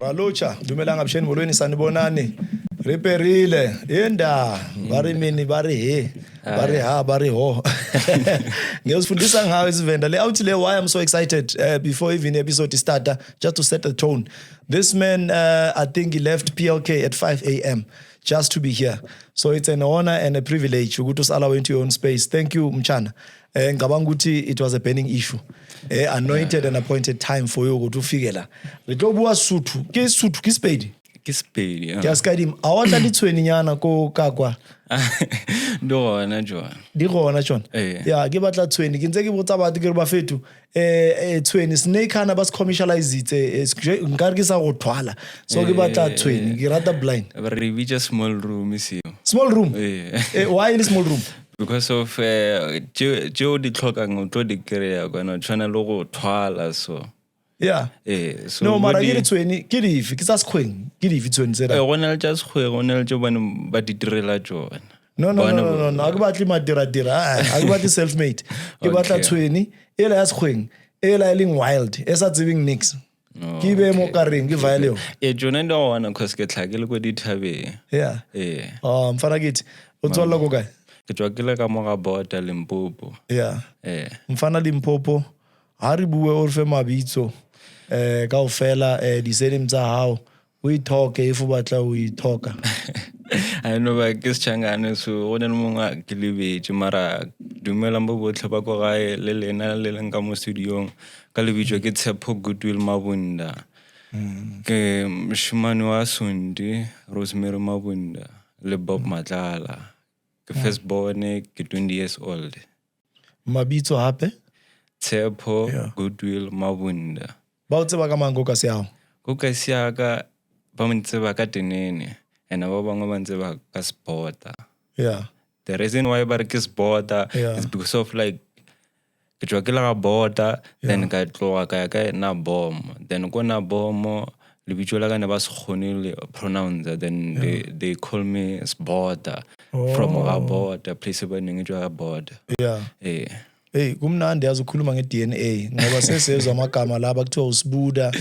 Balocha dumela ngabisheni molweni sanibonani riperile yenda bari mini bari he bari ha bari ho ngiyosifundisa ngayo isivenda le outhi le why I'm so excited before even episode starter just to set the tone. This man I think he left PLK at 5 a.m. just to be here, so it's an honor and a privilege ukuthi usalawe into your own space. Thank you Mchana. Ngicabanga ukuthi it was a burning issue, anointed and appointed time for you ukuthi ufike la. Re tlo bua Sotho ke Sepedi yeah. ke askadim awatla litsweni nyana ko kakwa do gona John di gona John ya ke batla tsweni ke ntse ke botsa batho ke re ba fetu tsweni snake hana ba se commercialize nka re ke sa go thwala, so ke batla tsweni ke rata blind we just small room is you small room why in small room because of jo di tlhokang o tlo di kry-a kwana tshwana le go thwala so yeah so no mara ke tsweni ke dife ke tsa sekgweng ke dife tsweni tsena gona le tsa sekgweng gona le jo bana ba di direla tsona no a ke batle madira a ke batle self made ke batla tsweni ela ya sekgweng ela e leng wild e sa tsebeng nix ke be mo kareng ke vaeleo jona ndo gona cause ke tlhakele go di thabeng mfana kithi o tswalla go kae ke tswa ke le ka mo ga Bota Limpopo mfana Limpopo ha re bue o re fe mabitso ka o fela di same tsa hao o ithoke if o batla o ithoka I know ba ke setshangane so go ne le mongwe ke lebetse mara dumela mbo botlhe ba go gae le lena le leng ka mo studiong ka lebitso ke Tshepo Goodwill Mabunda ke mshimane wa Sundi Rosemary Mabunda le Bob Matlala ke first born ke 20 years old mabitso hape Tshepo Goodwill Mabunda ba o tseba ka mango ka siao go ka siaka ba ntse ba ka tenene ena ba bangwe ba ntse ba ka Spota the reason why ba re ke Spota is because of like ke tswa ke la ga Bota then ka tloga ka ka na Bomo then go na Bomo lebitso la ka ne ba se kgonile pronounce then they call me Spota from ga Bota place ba neng tswa Bota kumnandi yazi ukhuluma nge-DNA ngoba sesezwe amagama la bakuthiwa usibuda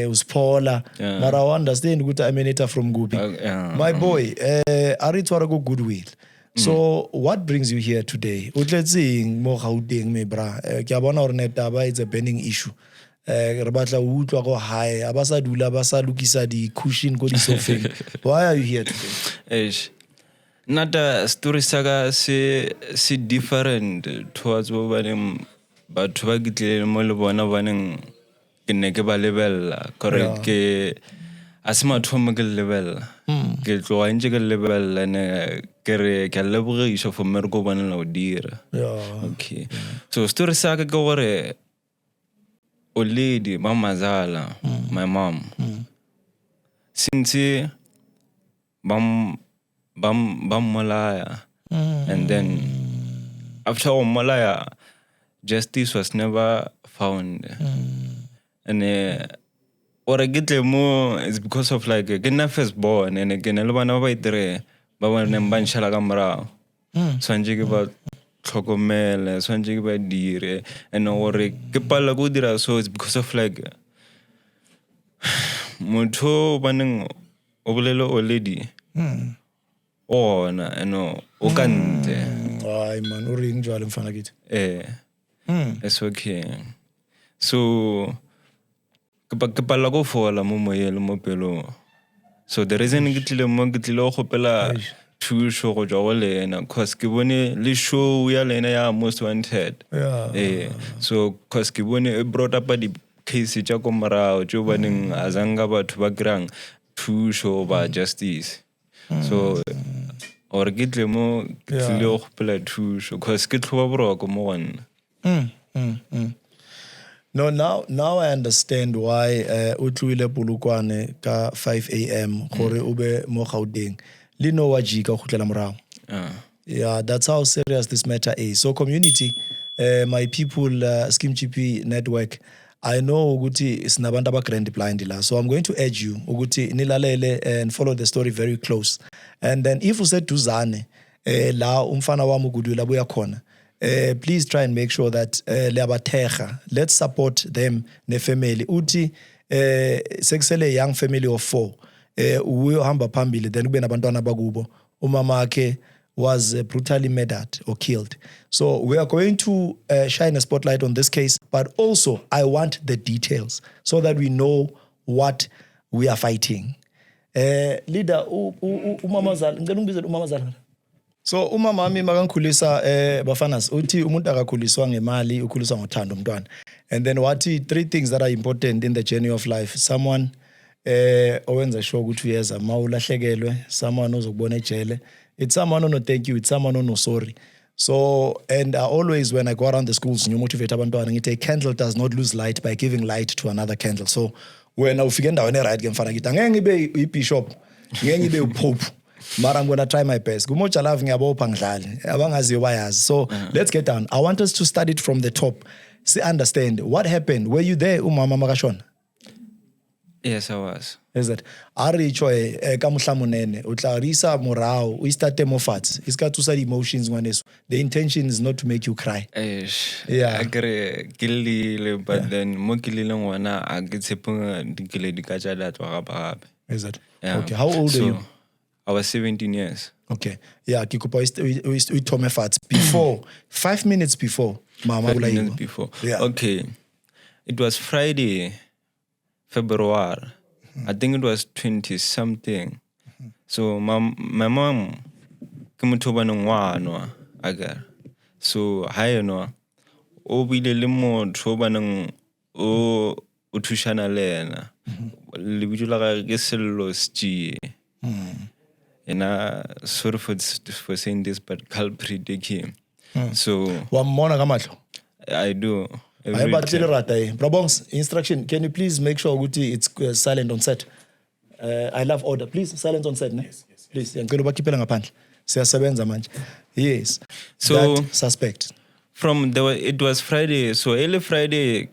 usiphola mara I understand ukuthi I from Gubi. My boy aritswara go Goodwill. So what brings you here today? Utletseng mo Gauteng me bra ke a bona hore netaba it's a burning issue. Re batla o utlwa go hae aba sa dula ba sa lukisa di cushion go di sofeng. Why are you here today? Nata story saga se different towards baneng batho ba gitlele mo le bona baneng ke ne ke ba lebella correct ke asima thomo ke lebella ke tloa ntse ke lebella ne ke re ke lebogiša for mereko bana la o dira okay so story saga ke gore o lady Mama Zala my mom since bam Malaya and then after Malaya justice was never found and or I get more it's because of like ke first born and again le bana ba itere ba bana ba nshala ka morao swanje ke ba tlhokomele swanje ke ba dire and or ke pala go dira so it's because of like motho baneng o bolelo o lady ona o kante ay man o ring jwale mfana kithi it's okay so ke pala go fola mo moyelo mo pelo so the reason ke tlile go gopela thuso go jwa go lena cause ke bone le show ya lena ya Most Wanted so cause ke bone e brought up di case tja ko morao jo baneng azanga batho ba grang thuso ba justice so or get le mo tlile go gopela thuso cause ke tlhoba boroko mo gonna No, now I understand why utlwile Polokwane ka 5 a.m. gore ube mo Gauteng le no wa jika go tlela morao yeah, that's how serious this matter is. So community my people Scheme GP network, I know ukuthi sinabantu aba grand blind la, so I'm going to urge you ukuthi nilalele and follow the story very close, and then if useduzane la umfana wami uGoodwill abuya khona please try and make sure that let's support them ne family uthi sekusele a young family of 4 uyohamba phambili then kube nabantwana bakubo umama wakhe was brutally murdered or killed. So we are going to shine a spotlight on this case, but also I want the details so that we know what we are fighting. Leader, umama Zala, ngicela ungibizele umama Zala. So umama wami makangikhulisa bafanas uthi umuntu akakhuliswa ngemali ukhuliswa ngothando umntwana. And then wathi 3 things that are important in the journey of life. Someone owenza sure ukuthi uyeza mawulahlekelwe, someone ozokubona ejele. It's someone no thank you, it's someone no sorry. So, and always when I go around the schools, you motivate abantwana ngithi a candle does not lose light by giving light to another candle. So, when ufike endaweni right ngemfana ngithi angeke ngibe ibishop, ngeke ngibe upope. But I'm going to try my best. Gumoja love ngiyabopha ngidlale. Abangaziyo bayazi. So, let's get down. I want us to study it from the top. See, understand what happened. Were you there umama makashona? Yes, I was. Is that aricho ka mohlamonene o tla risa morao o istate mo fatshe iska tsusa di emotions ngwaneso. The intention is not to make you cry. Yeah. I agree, but then mo kilile ngwana a ke tshepa dikile di ka tsa datwa gape. Is that? Yeah. Okay, how old are you? I was 17 years. Okay. Yeah, ke kopa we thome fatshe before 5 minutes before mama 5 minutes before. Yeah. Okay. It was Friday, February. I think it was 20 something. So my mom came to ngwana aga. So hi no. O bile le motho banang o thushana lena. Le bitula ga ke sello sti. And sorry for saying this, but culprit him. So wa mmona ka mahlo? I do. I batlile rata Brabongs, instruction, can you please make sure ukuthi it's silent on set? I love order. Please, silence on set, ne? Yes. Please, ngicela ubakhiphela ngaphandle. Siyasebenza manje. Yes. So that suspect. It was Friday. So early Friday,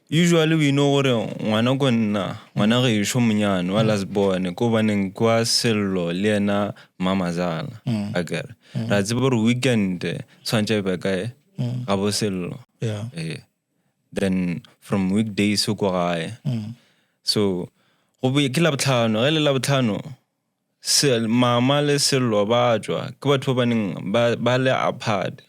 usually we know ngwana re isho monyane wa last born ko baneng kwa sello le ena mama Zala. Agere. Ra tseba re weekend tshwantse ba kae ga bo sello. Yeah. Then from weekdays go gae. So go be ke la botlhano, le la botlhano. Sel mama le sello ba tswa ke batho ba neng ba le apart.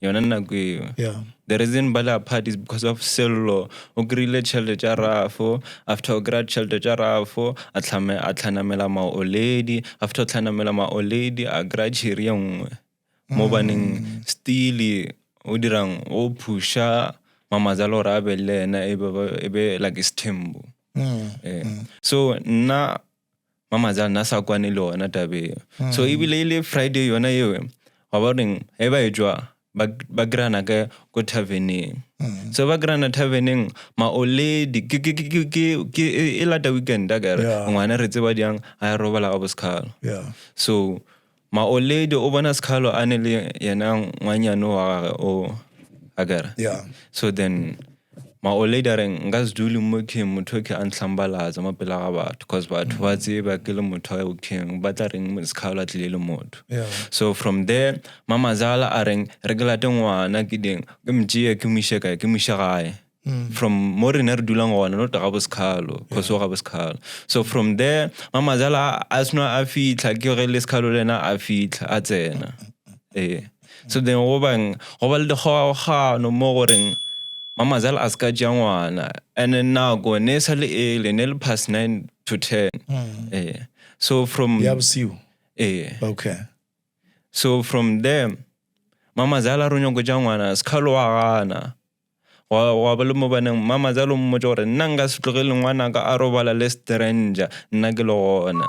Yona nna go. Yeah. The reason ba le apart is because of sello. O grile tšhelete tša rafo, after o grad tšhelete tša rafo, a tlhanamela ma oledi, after o tlhanamela ma oledi a grad chiri nngwe. Mo baneng still o dirang o pusha mama Zala ra be le ena ebe like istembu. So na mama Zala na sa kwane le ona tabe. So ebile ile Friday yona yewe wa ba reng e ba ejwa ba grana ka go taverning. So ba grana taverning ma oledi ke e lata weekend agare ngwana re tseba diang a robala ga boskalo. Yeah. So ma oledi o bona skalo ane le yena ngwanyano wa o agara. Yeah. So then ma oledi reng ngaziduli mo ke motho ke antlambalaza mapela ga batho because batho ba tseba ke le motho o keng ba tla reng skalo a tlile le motho. Yeah. So from there mama Zala a reng regula ngwana ke ding ke mjie ke misheka ke mishagae. From more re dulang gona no ga boskalo because o ga boskalo. So from there mama Zala asna a fitla ke re le skalo lena a fitla a tsena. So then go ba le go no mo goreng mama Zala aska jangwana and then now go ne sa le ne le past 9 to 10. So from you. Okay. So from there mama Zala ronyo go jangwana skalo wa gana. Wa ba le mo baneng mama Zala mo jore nanga se tlogele ngwana ka a robala le stranger nna ke le gona.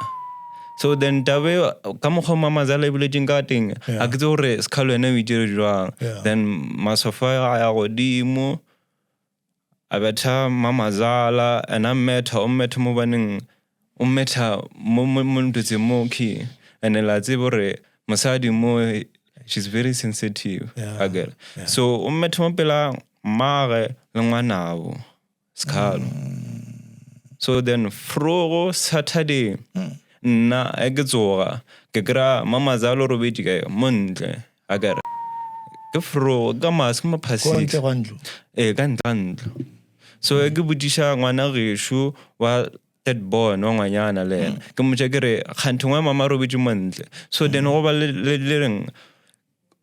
So then tabe ka mo go mama Zala ibile jingating a ke tsore skalo ene o dire jwang. Then masofa ya godimo a betha mama Zala and I met mo baneng o metha mo ntse mo ki and la tsebore mosadi mo she's very sensitive agel. So o metha mo pela mare le ngwanao skalo. So then frogo Saturday na egetsora ke kra mama Zala ro beti ka montle agara ke frogo ka mas ma phasi Go ntse ka ntlandlo. so ke botšiša ngwana gešo wa third born wa ngwanyana le ena ke motša ke re kganthe ngwa mama robetse montle so then go ba le reng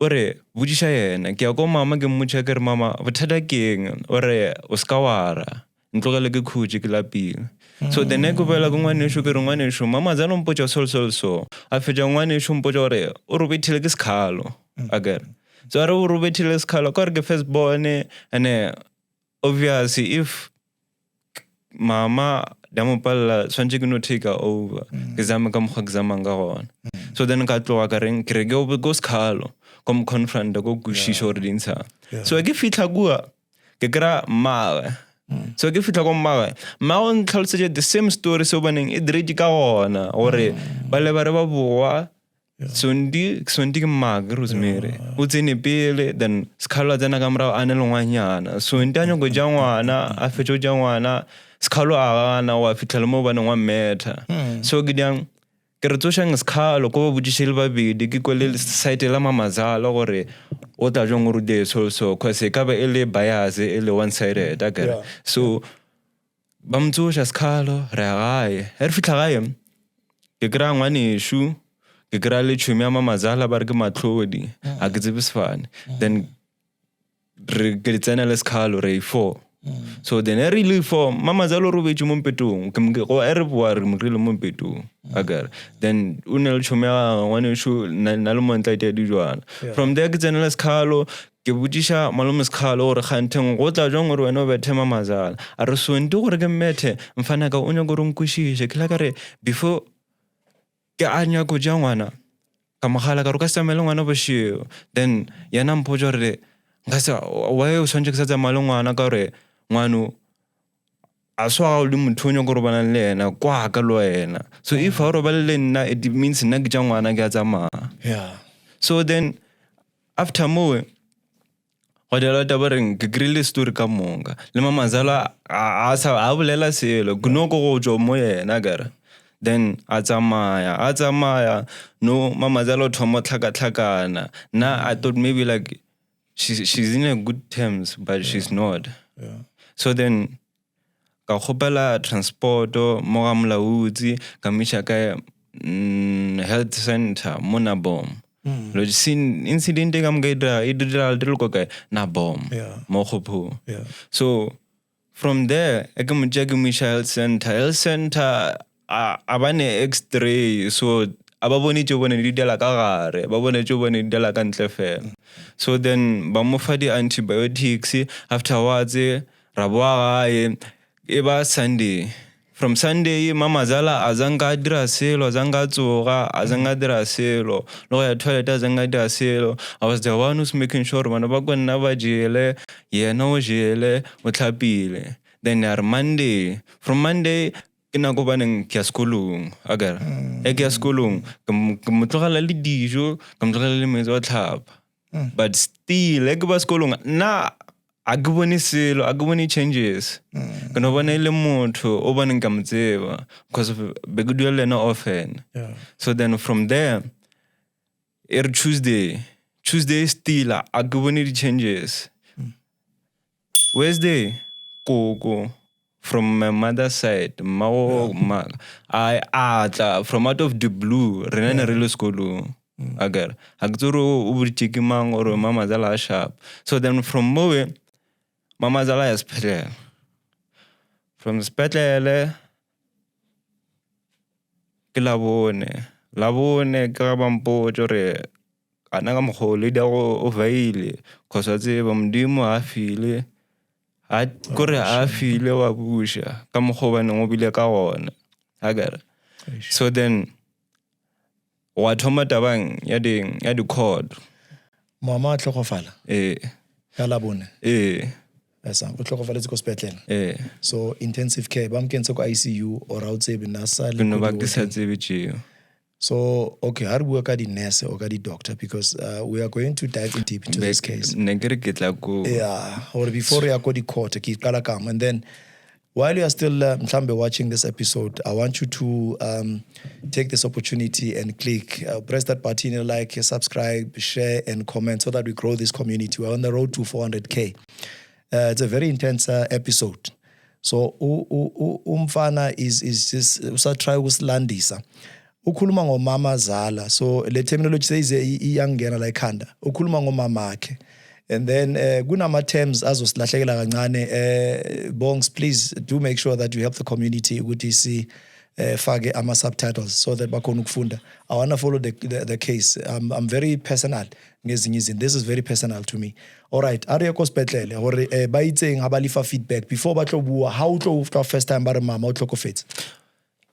o re botšiša yena ke ya ko mama ke mmotša ke re mama bothata ke eng o re o ska wara ntlogele ke khutše ke lapile so the ne ko bela ko ngwanesho ke re ngwanesho mama zalo mpotša so a fetša ngwanesho mpotša gore o robethile ke sekhalo akere so a re o robethile sekhalo ka gore ke first born and obviously if mama da mo palla swantse ke no take over ke zama ka mokgwa ke zamang ka gona so then ka tloga ka reng ke re ke go sekhalo kom confront go kushisha gore dintsha so ke fitla kua ke kra mmawe so ke fitla ko mmawe o ntlhalosetse the same story so baneng e diretse ka gona gore ba le ba re ba boa sondi ke mmaga Rosemary o tsene pele then sekhalo tsena ka morao a ne le ngwanyana sondi a nyako ja ngwana a fetso ja ngwana sekhalo a gana wa fitla mo baneng wa metha so ke diang ke re tsošang sekhalo ko ba botšiše le babedi ke kwele site la mamazala gore o tla jong o rude so cause ka ba e le bias e le one sided akere so ba mtsoša sekhalo re ya gae re fitla gae ke kry-a ngwaneshu ke kry-a le tšhomi ya mamazala ba re ke matlhodi a ke tsebe sefane then ke le tsena le sekhalo re 4 so then e really for mamazalo robetse mo mpetong go re boa re mo rile mo mpetong akere then o ne le tšhomi ya ngwanesho na le montla ite dijwana from there ke tsena le sekhalo ke botšiša malome sekhalo gore kganteng go tla jang gore wena o bethe mamazala a re sonte gore ke mmethe mfana ka o nyako gore nkwešiše ke la ka re before ke a nyako ja ngwana ka mogala ka re ka setamele ngwana bošeo then yena mpotša gore nka se wa o swantse ke sa tsamaya le ngwana ka gore ngwano a swa le motho o nyako gore bana le yena kwa ka le wena so if a roba le nna it means nna ke ja ngwana ke a tsamaya so then after mo go dela ta bareng ke grille story ka monga le mamazala a bolela selo gnoko go jo mo yena gara then a tsamaya no mamazala o thomo tlhakatlhakana na I thought maybe like she's in a good terms but she's not so then ka khopela transport mo ga molautsi ka misha ka health center mo na bom lo sin incident ka mga idra ko ka na bom mo khopho so from there e ka mjagi misha health center abane x-ray so aba bone tšo bone di dela ka gare ba bone tšo bone di dela ka ntle fela so then ba mo fa di antibiotics afterwards ra boa gae e ba Sunday from Sunday mamazala azanga dira selo azanga tsoga azanga dira selo lo ya toilet azanga dira selo I was the one who's making sure bana ba go nna ba jele yena o jele o tlhapile then Monday from Monday ke na go baneng ke ya sekolong agara ke ya sekolong ke motlogela le dijo ke motlogela le metsi wa tlhapa but still ke ba sekolong na a ke bone selo a ke bone changes ke no bona le motho o baneng ka mtseba because be ke duela lena often so then from there Tuesday still a ke bone di changes Wednesday koko from my mother's side I from out of the blue rena re le sekolong agar ha ke tsoro o botse ke mang or mama zala sharp so then from mowe mama zala ya sepetlele from sepetlele ke la bone ka ba mpotsa re ana ka mogole di go vaile cause a tseba modimo a file a kore a file wa busha ka mogobane go bile ka gona agara so then wa thoma tabang ya di code mama tlhogofala ka la bone esa o tlhogofaletse ko sepetlele so intensive care ba mkentse ko ICU or a o tsebe na sa le no ba ke sa tsebe tšeo so okay ha re bua ka di nurse o ka di doctor because we are going to dive in deep into this case or before ya go di court ke qala kang and then while you are still mhlambe watching this episode I want you to take this opportunity and click press that button like subscribe share and comment so that we grow this community. We're on the road to 400k. It's a very intense episode So umfana is just usatry ukusilandisa. Ukhuluma ngomama zala. So le terminology says iyangena la ekhanda. Ukhuluma ngomama akhe. And then kunama terms azosilahlekela kancane. Bongs, please do make sure that you help the community ukuthi si fake ama subtitles so that bakhona ukufunda. I want to follow the case. I'm very personal ngezinye izinto. This is very personal to me. All right, are you hospital hore ba itseng ha ba lifa feedback before ba tlo bua how tlo first time ba re mama o tlhokofetse?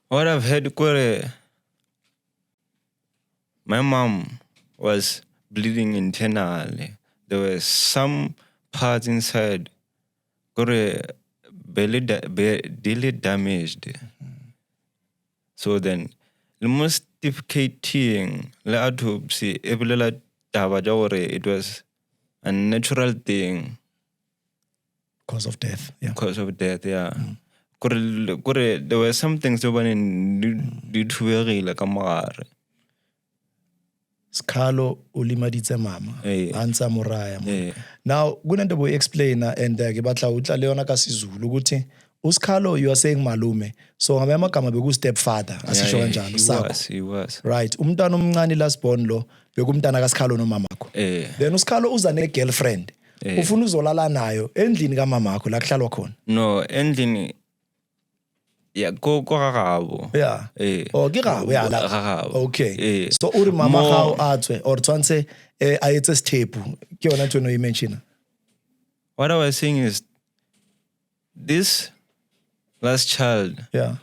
What I've heard kore my mom was bleeding internally. There were some parts inside kore belly damaged. So then, the most difficult le autopsy, it was a natural thing. Cause of death, yeah. Cause of death, yeah. There were some things that were in like a Skalo ulimaditse mama. Ansa moraya. Now, kunento bo explain and ke batla utla leona ka siZulu ukuthi uSkhalo you are saying malume. So ngabe amagama beku stepfather asisho kanjalo sakho. He was. Right. Umntwana omncane last born lo bekumntana kaSkhalo nomamakho. Then uSkhalo uza ne girlfriend. Ufuna uzolala nayo endlini kamamakho la kuhlalwa khona. No, endlini yeah, go gabo. Yeah. Oh, ke gabo ya la. Okay. So uri mama gao atswe or tshwantse a etse stepu. Ke yona ntwe no you mention. What I was saying is this last child. Yeah.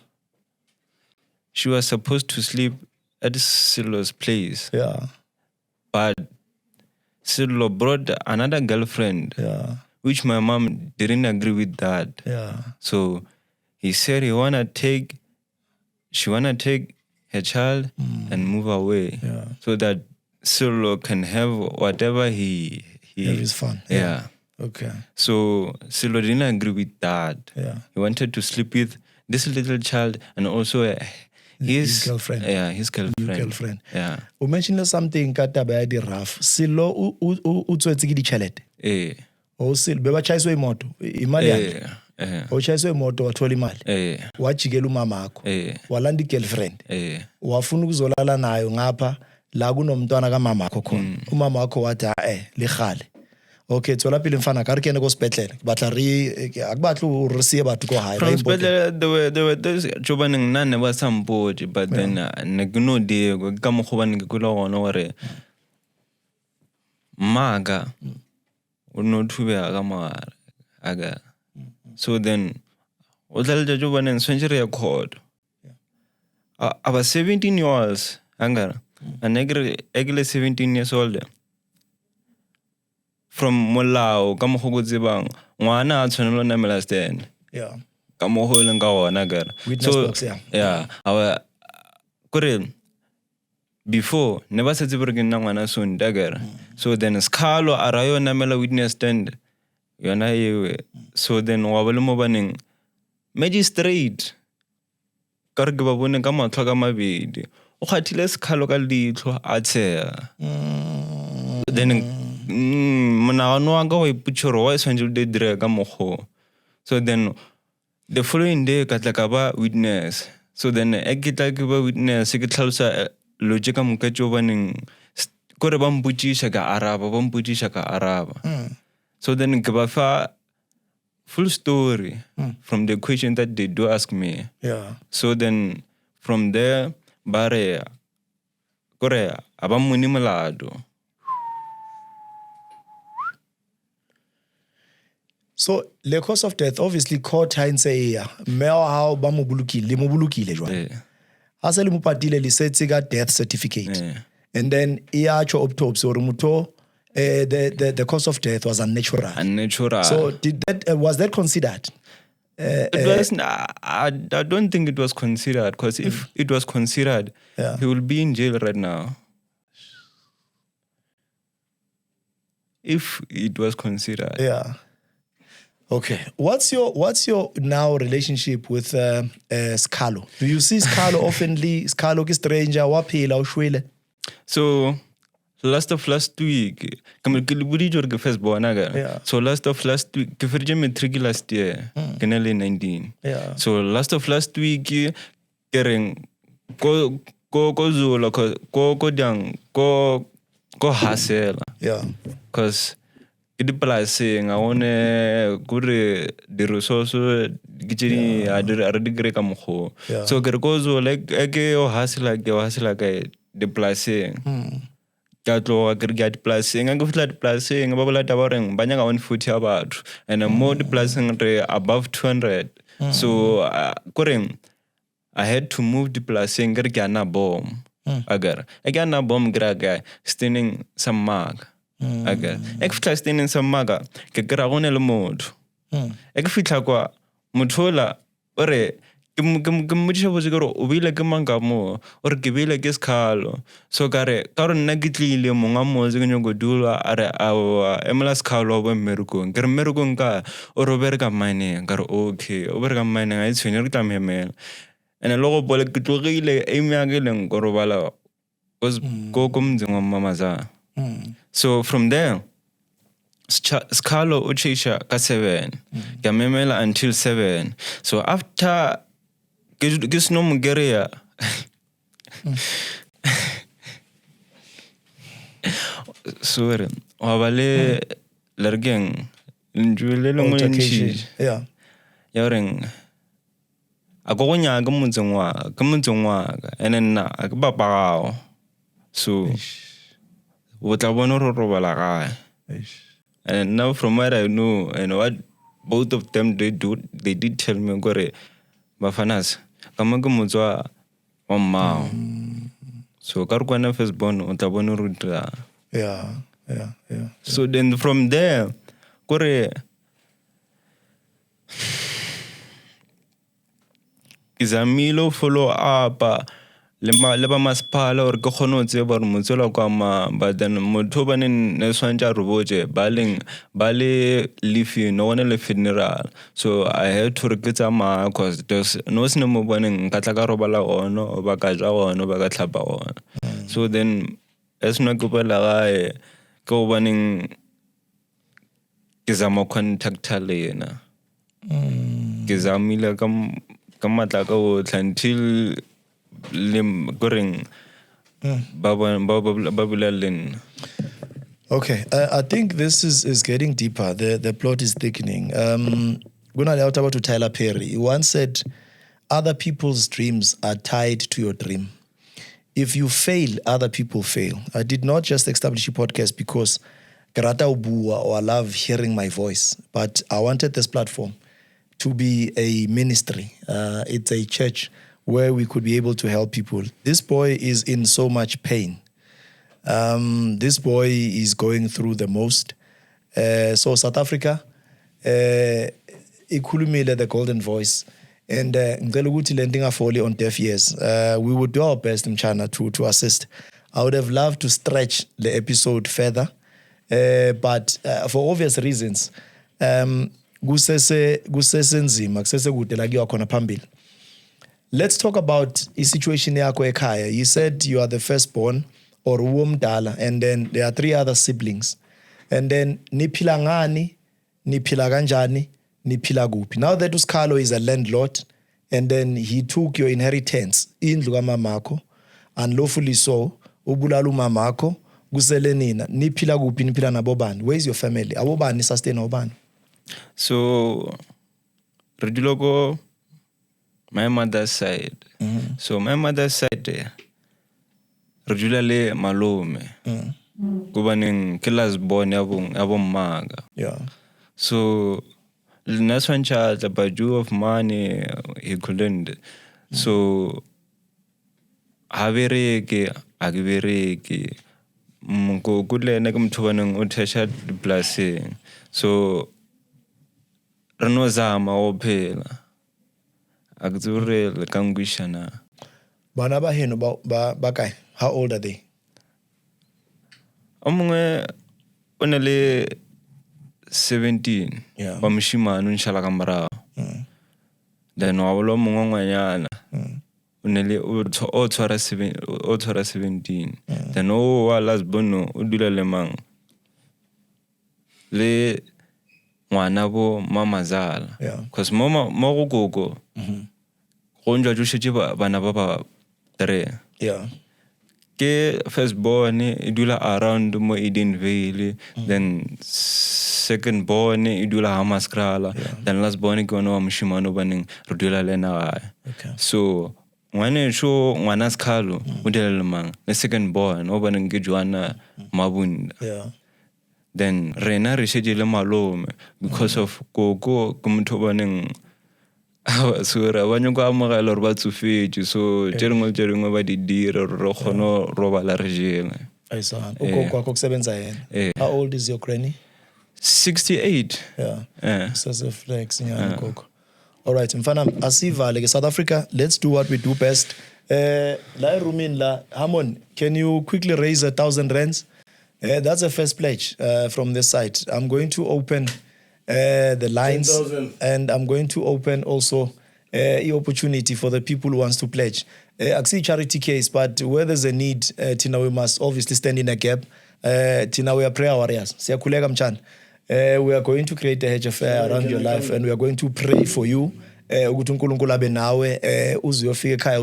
She was supposed to sleep at Silo's place. Yeah. But Silo brought another girlfriend. Yeah. Which my mom didn't agree with that. Yeah. So he said she wanna take her child and move away. Yeah. So that Silo can have whatever he Have his fun. Yeah. Okay. So Silo didn't agree with that. Yeah. He wanted to sleep with this little child and also his girlfriend. Yeah, his girlfriend. New girlfriend. Yeah. You mentioned something ka taba ya di rough. Silo u tswetse ke ditšhelete. O Silo beba chaiswe imoto. Imali yakhe. O chaiswe imoto wathola imali. Wajikela umama akho. Walanda girlfriend. Wafuna ukuzolala nayo ngapha la kunomntwana kamama akho khona. Umama wakho wathi likhale. Okay, tswela pele mfana ka re kene go sepetlele batla re akubatla o re sie batho go high from sepetlele there were those jobaneng nna ne ba sampoti but then ne ke no de ka mo go bane ke kula gona gore maga o no thubega ka mogare aga so then o tla le jobaneng swentse re ya court about 17 years angara and egre 17 years old from molao ka mo go tsebang ngwana a tshwanelo namela stand yeah ka mo go leng ka ona gara so yeah our kore before never said to bring ngwana so ndagara so then Skhalo arayo namela witness stand yona yewe so then wa bole mo baneng magistrate ka re ke ba bone ka matlho ka mabedi o khathile Skhalo ka ditlo a tshega then monagano wa ka wa iputshoro wa tshwanetse de dire ka mogo so then the following day ka tla ka ba witness so then ke tla ke ba witness ke tlhalosa logic ka moka tšo baneng kore ba mputšiša ka araba so then ke ba fa full story from the question that they do ask me yeah so then from there ba re kore a ba mone molado. So the cause of death obviously court say meo how ba mo bulukile jwa ha se le mo patile le setse ka death certificate and then iacho autopsy or mutho the cause of death was unnatural. So did that was that considered? It was I don't think it was considered because if it was considered he will be in jail right now. If it was considered. Yeah. Okay. What's your now relationship with Skhalo? Do you see Skhalo oftenly? Skhalo is stranger, waphila ushwele? So last week ke le budi jore ke first born aga. Yeah. So last week ke fetše matric last year ke na le 19. Yeah. So last week ke reng ko Zulu ko dang ko hasela. Yeah. Cause ke dipolaseng a one kore di resource ke tšedi a re di kry ka mokgo. Yeah. So ke re ko Zulu ke o hasela ka dipolaseng. Ka tloga ke re ke a dipolaseng ke fitla dipolaseng ba bola taba reng ba nyaka 140 ya batho and mo dipolaseng re above 200. So koreng I had to move dipolaseng ke re ke ana bom agar ke ana bom ke ra standing some mark agar ek fitla standing some mark ke ra gone le motho ek fitla kwa mothola ore ke mmodisa botse ke re o beile ke mang ka mo ore ke beile ke Sikhalo. So ka re nna ke tlile monga motse ke nyako dula a re emela Sikhalo wa mmerukong ke re mmerukong ka ore o bereka mining ka re okay o bereka mining a itshwenye re tla memela and lo go bole ke tlogile aim ya ke leng go robala ko mdzeng wa Mamaza. So from there Sikhalo o chisha ka 7 ke memela until 7. So after ke sino mgeria sorry wa bale lergeng njule le ngwenchi Yeah. ya reng a go nya ke motseng wa ka ene nna a ke papagao. So o tla bona ro robala gae. And now from what I know and what both of them they did tell me gore bafanas kama ke motswa wa mmao. So ka re kwana first born o tla bona ro dira. Yeah. So then from there gore izamilo follow up le ba masipala or ke kgone tse ba re motsela kwa ma but then motho ba ne swantja roboje ba le leafy no one le funeral. So I had to repeat ma cause there's no sine mo boneng ka tla ka robala ono ba ka ja ono ba ka tlhapa ono. So then as no go bala gae ke go boneng ke zama contacta le yena ke zamile ka matla ka o until lim Okay, I think this is getting deeper. The plot is thickening. About to Tyler Perry. He once said, "Other people's dreams are tied to your dream. If you fail, other people fail." I did not just establish a podcast because Karata Ubua or I love hearing my voice, but I wanted this platform to be a ministry. It's a church where we could be able to help people. This boy is in so much pain. This boy is going through the most. So South Africa, ikhulumile the golden voice, and ngicela ukuthi le nto ingafoli on deaf ears. We would do our best in China to assist. I would have loved to stretch the episode further, but for obvious reasons, kusese nzima kusese kude la kuyiwa khona phambili. Let's talk about the situation yakho ekhaya. You said you are the firstborn or uwomdala, and then there are 3 other siblings. And then niphila ngani, niphila kanjani, niphila kuphi. Now that uSikhalo is a landlord, and then he took your inheritance, indlu kamamakho, unlawfully so, ubulala umamakho, kusele nina, niphila kuphi, niphila nabobani. Where is your family? Abobani sustain obani? So Rediloko, my mother's side. So my mother's side regularly malome. Kubaning killers born abong maga. Yeah. So the next one child the baju of money he couldn't. So havereke agivereke mko kule nakumtubanang utesha blessing. So Rano zama ophela akuzure lekangwishana Bana ba heno ba kae? How old are they? Omwe onele 17 ba moshimane nshala ka morao then wa bolo mongwe ngwanyana o tshwara 17 then o wa last bono o dula le mang le ngwana bo Mamazala because mo go gogo go njwa tshetse bana ba 3 ke first born e dula around mo Edenvale then second born e dula Hammanskraal then last born ke ona wa moshimane baneng re dula le na so ngwana Skhalo o dula le mang the second born o baneng ke Joanna Mabunda then rena re shetse le malome because of gogo ke motho baneng so ra banya go amogela re ba tsofetse so tshengwe ba di dira re khono roba la rejele ayisana ugogo akusebenza yena how old is your granny 68 sase flex nyana gogo all right mfana asivale ke South Africa let's do what we do best la roomini la Hamon can you quickly raise 1,000 rands that's a first pledge from this side I'm going to open the lines 10,000. And I'm going to open also the opportunity for the people who wants to pledge. I see charity case, but where there's a need, Tina, we must obviously stand in a gap. Tina, we are prayer warriors. We are going to create a hedge of fire around your life, and we are going to pray for you.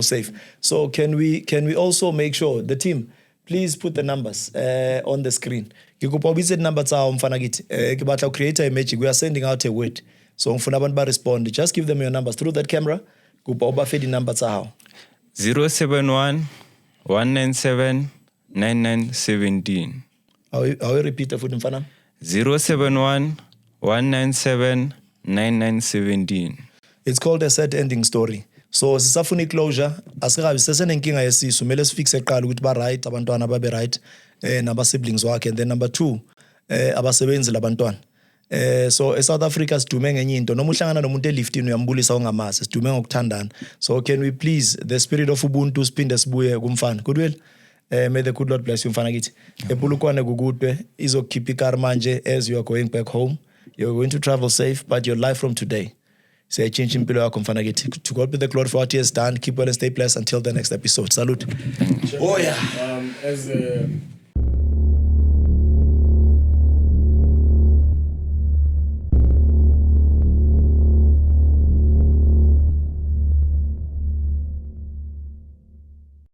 Safe. So can we also make sure the team, please put the numbers on the screen. You could probably say numbers are on create a magic. We are sending out a word. So mfuna respond. Just give them your numbers through that camera. Kupa feed the numbers are 071 197 9917. How you repeat the food mfana? 071 197 9917. It's called a set ending story. So sisafuna closure asikabi sesenenkinga yesisu mele sifixe eqala ukuthi ba right abantwana babe right naba siblings wakhe and then number 2 abasebenzi labantwana so South Africa sidume ngenye into noma uhlangana nomuntu eliftini uyambulisa ongamazi sidume ngokuthandana so can we please the spirit of ubuntu siphinde sibuye kumfana goodwill may the good Lord bless you mfana kithi ePulukwane kukudwe izokhipha ikar manje as you are going back home you're going to travel safe but your life from today say change impilo yakho mfana kithi to God be the glory for what he has done keep well and stay blessed until the next episode salute as